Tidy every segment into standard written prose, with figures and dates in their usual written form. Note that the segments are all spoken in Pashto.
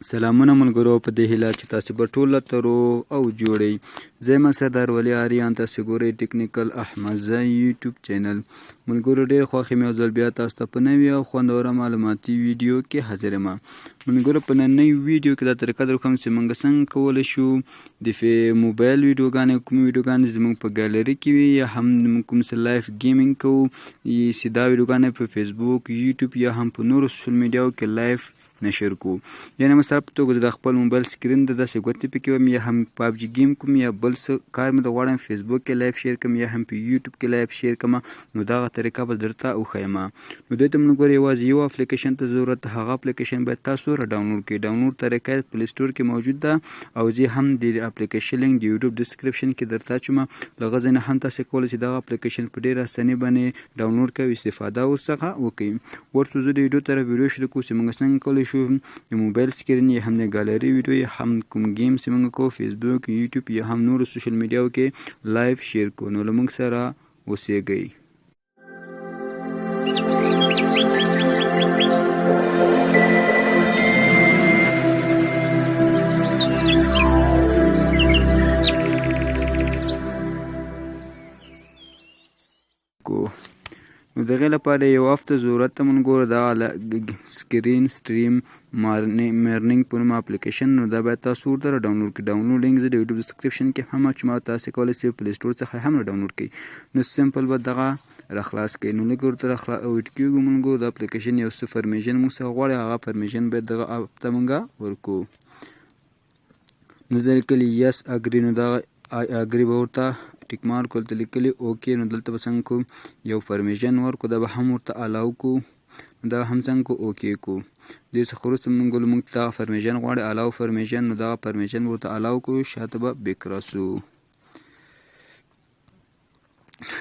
سلامونه ملګرو، په دې هیله چې تاسو به ټول ته روغ او جوړ یئ. زه یم سردار ولی آریان، تاسو ګورئ ټیکنیکل احمدزی یوټیوب چینل. ملګرو ډېر خوښ یم یو ځل بیا تاسو ته په نوي او خوندوره معلوماتي ویډیو کې حاضر یم. ملګرو په نننۍ ویډیو کې دا طریقه در کوم چې موږ څنګه کولی شو د موبایل ویډیوګانې کومې ویډیوګانې زموږ په ګالري کې وي یا هم کوم څه لایف ګیمینګ کوو چې دا ویډیوګانې په فیسبوک، یوټیوب یا هم په نورو سوشل میډیاو کې لایف نشر کو. یعنې مثال په توګه د خپل موبایل سکرین د داسې ګوتې پکې وم یا هم پابجي گیم کوم یا بل څه کار مې د غواړم فیسبوک کې لایف شیر کوم یا هم په یوټیوب کې لایف شیر کوم، نو دغه طریقه به درته وښیم. نو دې ته ملګرو یوازې یو اپلیکیشن ته ضرورت ده، هغه اپلیکیشن باید تاسو را ډاونلوډ کړئ. ډاونلوډ طریقه یې پلی سټور کې موجود ده او زه هم د اپلیکیشن لینک د یوټیوب ډسکرپشن کې درته اچوم. له هغه ځای نه هم تاسو کولی شئ دغه اپلیکیشن په ډېره اساني باندې ډاونلوډ کړئ او استفاده ورڅخه وکړئ. ورته زه د ویډیو طرف ویډیو شروع کوو چې موږ څنګه کولی شو د موبایل سکرین یا هم د ګالري ویډیو یا هم کوم گیم چې موږ کوو فیسبوک، یوټیوب یا هم نورو سوشل میډیاو کې لایف شیر کوو. نو له موږ سره اوسیږئ. نو د هغې لپاره یو هفته ضرورت ته ملګرو د سکرین سټریم مرنینګ په نوم اپلیکیشن. نو دا باید تاسو ورته را ډاونلوډ کړئ. ډاونلوډ لینک زه د یوټیوب ډسکرپشن کې هم اچوم او تاسو کولی شئ پلی سټور څخه هم را ډاونلوډ کړئ. نو سمپل به دغه را خلاص کړئ. نو لږ ورته ویټ کېږو ملګرو. د اپلیکیشن یو څه پرمیشن موږ څخه غواړي، هغه پرمیشن باید دغه اپ ته موږ ورکړو. نو دا لیکلي یس اګري، نو دغه اګري به ورته ټیک مارک ورته لیکلي اوکې. نو دلته به څنګه کوو یو پرمیشن ورکړو، دا به هم ورته الاو کوو، دا هم څنګه کوو اوکې کوو. دې څخه وروسته موږ دغه پرمیشن غواړي الاو پرمیشن، نو دغه پرمیشن ورته الاو کوو، شاته به بیک راسو.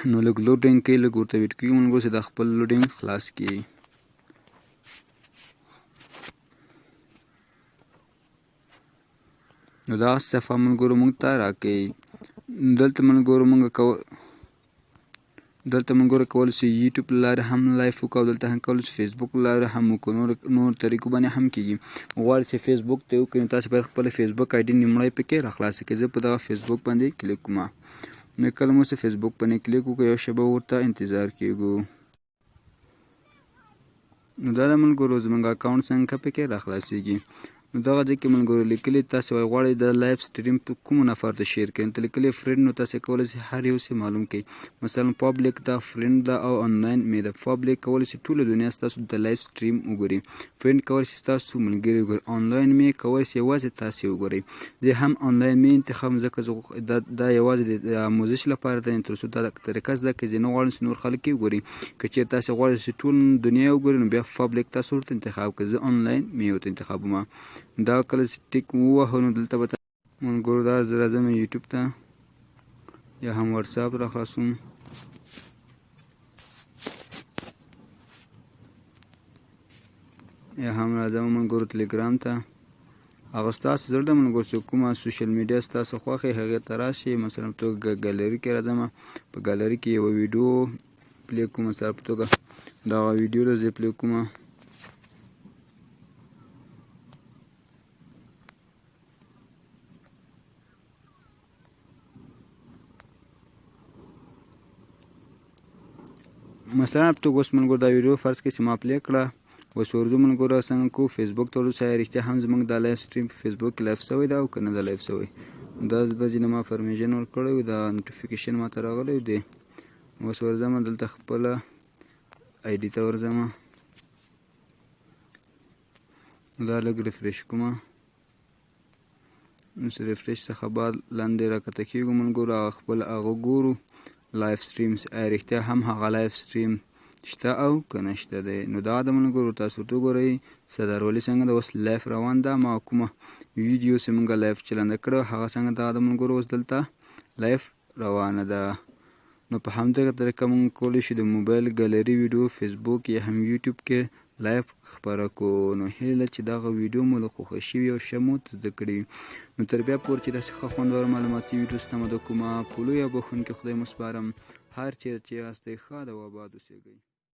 نو لږ لوډینګ کوي، لږ ورته ویټ کېږو ملګرو چې دا خپل لوډینګ خلاص کړي. نو دغه صفحه ملګرو موږ ته راکوي. دلته ملګرو کولی شئ یوټیوب له لارې هم لایف وکړو او دلته هم کولی شئ فیسبوک له لارې هم وکړو. نور طریقو باندې هم کېږي. غواړئ چې فیسبوک ته وکړئ نو تاسو باید خپله فیسبوک آی ډي لومړی پکې را خلاصه کړئ. زه په دغه فیسبوک باندې کلیک کوم. نو کله مو چې فیسبوک باندې کلیک وکړو یو شېبه ورته انتظار کېږو. نو دا د ملګرو زموږ اکاونټ څنګه پکې را خلاصېږي. نو دغه ځای کې ملګرو لیکلي تاسو غواړئ د لایف سټریم په کومو نفر ته شیر کړئ. ته لیکلي فرینډ، نو تاسو کولی شئ هر یو څه معلوم کړئ. مثلا پابلیک ده، فرینډ ده او آنلاین مې ده. پابلیک کولی شئ ټوله دنیا ستاسو د لایف سټریم وګوري. فرینډ کولی شئ ستاسو ملګري وګوري. آنلاین مې کولی شئ یوازې تاسې وګورئ. زه هم آنلاین مې انتخاب ځکه دا یوازې د آموزش لپاره ده، تر څو دا طریقه زده کړئ. زه نه غواړم چې نور خلک یې وګوري. که چېرې تاسو غواړئ چې ټول دنیا وګورئ نو بیا پابلیک تاسو ورته انتخاب کړئ. زه آنلاین مې ورته انتخابوم. دا کله چې ټیک ووهو نو دلته به ملګرو دا زه راځم یوټیوب ته یا هم واتساپ را خلاصوم. یا هم راځم ملګرو ټلګرام ته. هغه ستاسو زړه ده ملګرو چې کومه سوشل میډیا ستاسو خوښ یې هغې ته راشئ. مثلا په توګه ګالري کې راځم، په ګالري کې یوه ویډیو پلی کوم. مثال په توګه دغه ویډیو ده زه پلی کوم. مثلا په توګه اوس ملګرو دا ویډیو فرض کړئ چې ما پلی کړه. اوس ورځو ملګرو څنګه کوو فیسبوک ته ورځو. آیا رښتیا هم زموږ دا لایف سټریم په فیسبوک کې لایف شوی ده او که نه ده لایف شوی. دا د ځینې ما پرمیشن ورکړی و، دا نوټیفیکیشن ما ته راغلی دی. اوس ورځم دلته خپله آی ډي ته ورځم. دا لږ ریفریش کوم. اوس ریفریش څخه بعد لاندې راکښته کېږو ملګرو. هغه خپل هغه ګورو لایف سټریمز. آیا رښتیا هم هغه لایف سټریم شته او که نه شته دی. نو دا د ملګرو تاسو ورته وګورئ سردار ولي څنګه ده اوس لایف روان ده. ما کومه ویډیو چې موږ لایف چلنده کړې هغه څنګه دا د ملګرو اوس دلته لایف روانه ده. نو په همدغه طریقه موږ کولی شو د موبایل ګالري ویډیو فیسبوک یا هم یوټیوب کې لایف خپره کړو. نو هیله چې دغه ویډیو مو له خوښه شوي او ښه مو زده کړي. نو تر بیا پورې چې داسې ښه خوندوره معلوماتي ویډیو ستمه د کومه په لویه بخښونکي خدای مو سپارم. هر چېرې چې یاستئ ښاد او اباد اوسیږئ.